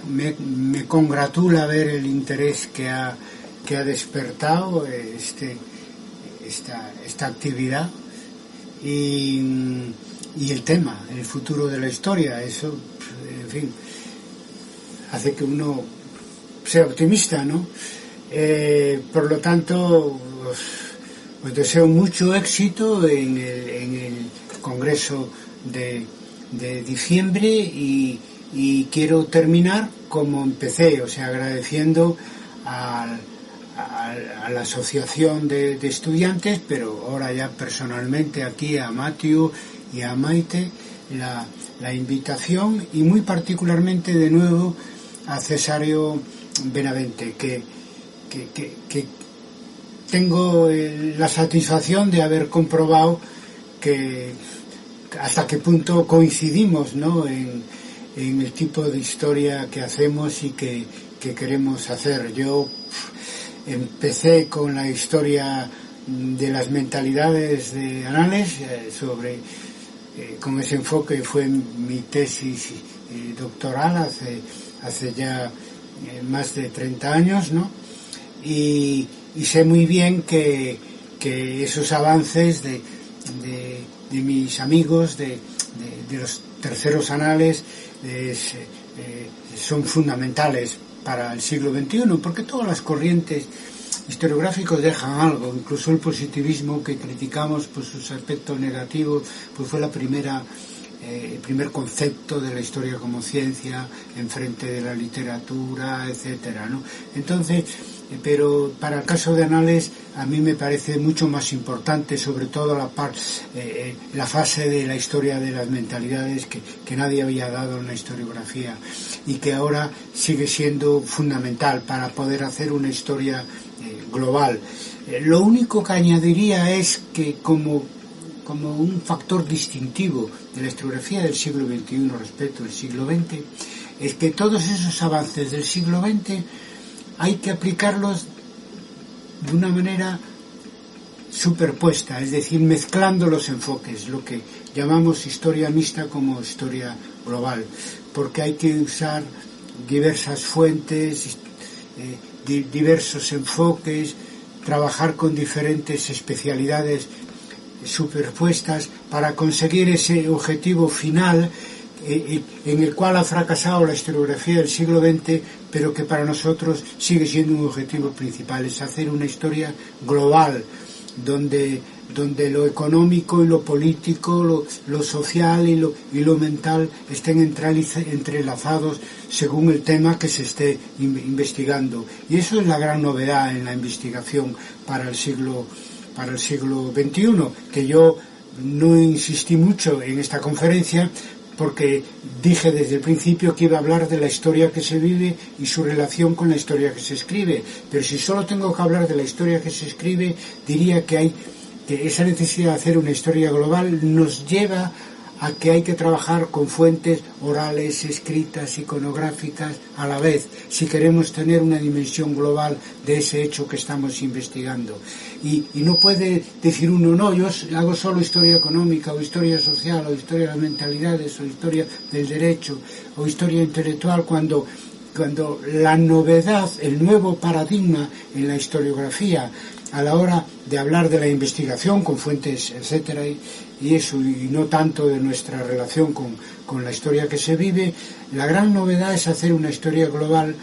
me congratula ver el interés que ha despertado esta actividad y el tema, el futuro de la historia. Eso, en fin, hace que uno sea optimista, ¿no? Por lo tanto, os deseo mucho éxito en el Congreso de diciembre y quiero terminar como empecé, o sea, agradeciendo a la asociación de estudiantes, pero ahora ya personalmente aquí a Matthew y a Maite la invitación, y muy particularmente de nuevo a Cesario Benavente, que tengo la satisfacción de haber comprobado que hasta qué punto coincidimos, ¿no?, en el tipo de historia que hacemos y que queremos hacer. Yo empecé con la historia de las mentalidades de Anales, con ese enfoque fue mi tesis doctoral hace ya más de 30 años, ¿no? Y sé muy bien que esos avances de mis amigos, de los terceros anales, son fundamentales para el siglo XXI, porque todas las corrientes historiográficas dejan algo. Incluso el positivismo, que criticamos por sus aspectos negativos, pues fue el primer concepto de la historia como ciencia enfrente de la literatura, etcétera, ¿no? Entonces, pero para el caso de Anales a mí me parece mucho más importante, sobre todo la fase de la historia de las mentalidades que nadie había dado en la historiografía y que ahora sigue siendo fundamental para poder hacer una historia global. Lo único que añadiría es que como un factor distintivo de la historiografía del siglo XXI respecto al siglo XX, es que todos esos avances del siglo XX hay que aplicarlos de una manera superpuesta, es decir, mezclando los enfoques, lo que llamamos historia mixta como historia global, porque hay que usar diversas fuentes, diversos enfoques, trabajar con diferentes especialidades superpuestas para conseguir ese objetivo final en el cual ha fracasado la historiografía del siglo XX, pero que para nosotros sigue siendo un objetivo principal, es hacer una historia global, donde lo económico y lo político, lo social y lo mental estén entrelazados según el tema que se esté investigando. Y eso es la gran novedad en la investigación para el siglo XXI, que yo no insistí mucho en esta conferencia, porque dije desde el principio que iba a hablar de la historia que se vive y su relación con la historia que se escribe. Pero si solo tengo que hablar de la historia que se escribe, diría que esa necesidad de hacer una historia global nos lleva a que hay que trabajar con fuentes orales, escritas, iconográficas a la vez, si queremos tener una dimensión global de ese hecho que estamos investigando. Y no puede decir uno, no, yo hago solo historia económica, o historia social, o historia de las mentalidades, o historia del derecho, o historia intelectual, cuando la novedad, el nuevo paradigma en la historiografía a la hora de hablar de la investigación con fuentes, etcétera, y eso, y no tanto de nuestra relación con la historia que se vive, la gran novedad es hacer una historia global,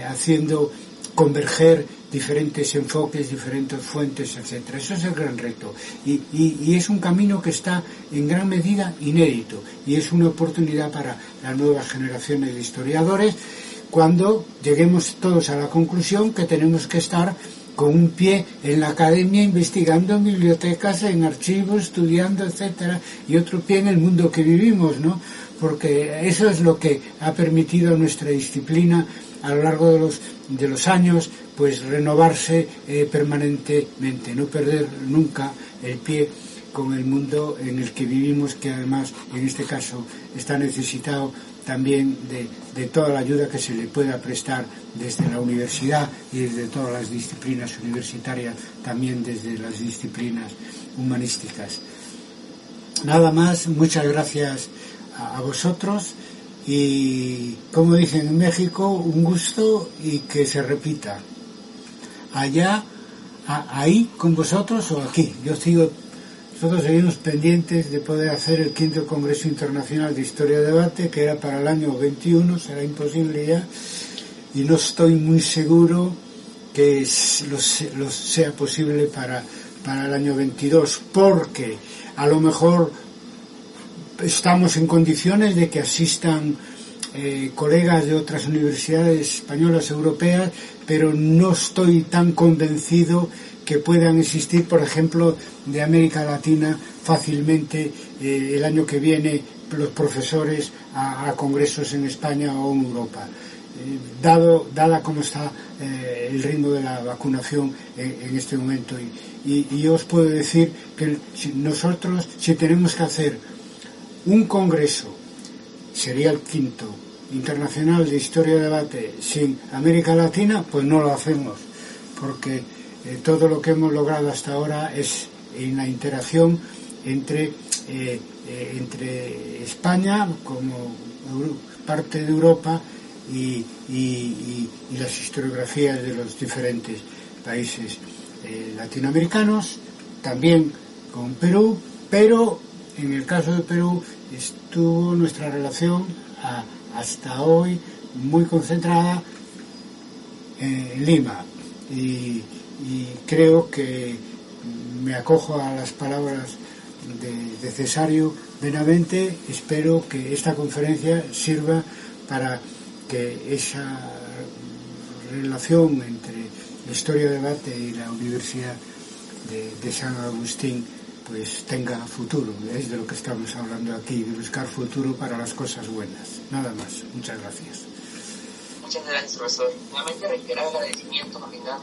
haciendo converger diferentes enfoques, diferentes fuentes, etcétera. Eso es el gran reto, y es un camino que está en gran medida inédito, y es una oportunidad para las nuevas generaciones de historiadores, cuando lleguemos todos a la conclusión que tenemos que estar con un pie en la academia, investigando en bibliotecas, en archivos, estudiando, etcétera, y otro pie en el mundo que vivimos, ¿no? Porque eso es lo que ha permitido a nuestra disciplina a lo largo de los años, pues renovarse permanentemente, no perder nunca el pie con el mundo en el que vivimos, que además en este caso está necesitado también de toda la ayuda que se le pueda prestar desde la universidad y desde todas las disciplinas universitarias, también desde las disciplinas humanísticas. Nada más, muchas gracias a vosotros y, como dicen en México, un gusto y que se repita. Allá, ahí con vosotros o aquí. Nosotros seguimos pendientes de poder hacer el 5º Congreso Internacional de Historia de Debate, que era para el año 21, será imposible ya, y no estoy muy seguro que lo sea posible para el año 22, porque a lo mejor estamos en condiciones de que asistan colegas de otras universidades españolas, europeas, pero no estoy tan convencido que puedan existir, por ejemplo, de América Latina fácilmente el año que viene los profesores a congresos en España o en Europa, dada como está el ritmo de la vacunación en este momento. Y yo os puedo decir que nosotros, si tenemos que hacer un congreso, sería el 5º Internacional de Historia de Debate sin América Latina, pues no lo hacemos, porque todo lo que hemos logrado hasta ahora es en la interacción entre España como parte de Europa y las historiografías de los diferentes países latinoamericanos, también con Perú, pero en el caso de Perú estuvo nuestra relación hasta hoy muy concentrada en Lima, y creo que me acojo a las palabras de Cesario Benavente. Espero que esta conferencia sirva para que esa relación entre la Historia de Debate y la Universidad de San Agustín pues tenga futuro. Es de lo que estamos hablando aquí, de buscar futuro para las cosas buenas. Nada más. Muchas gracias. Muchas gracias, profesor. Nuevamente reiterar el agradecimiento nominal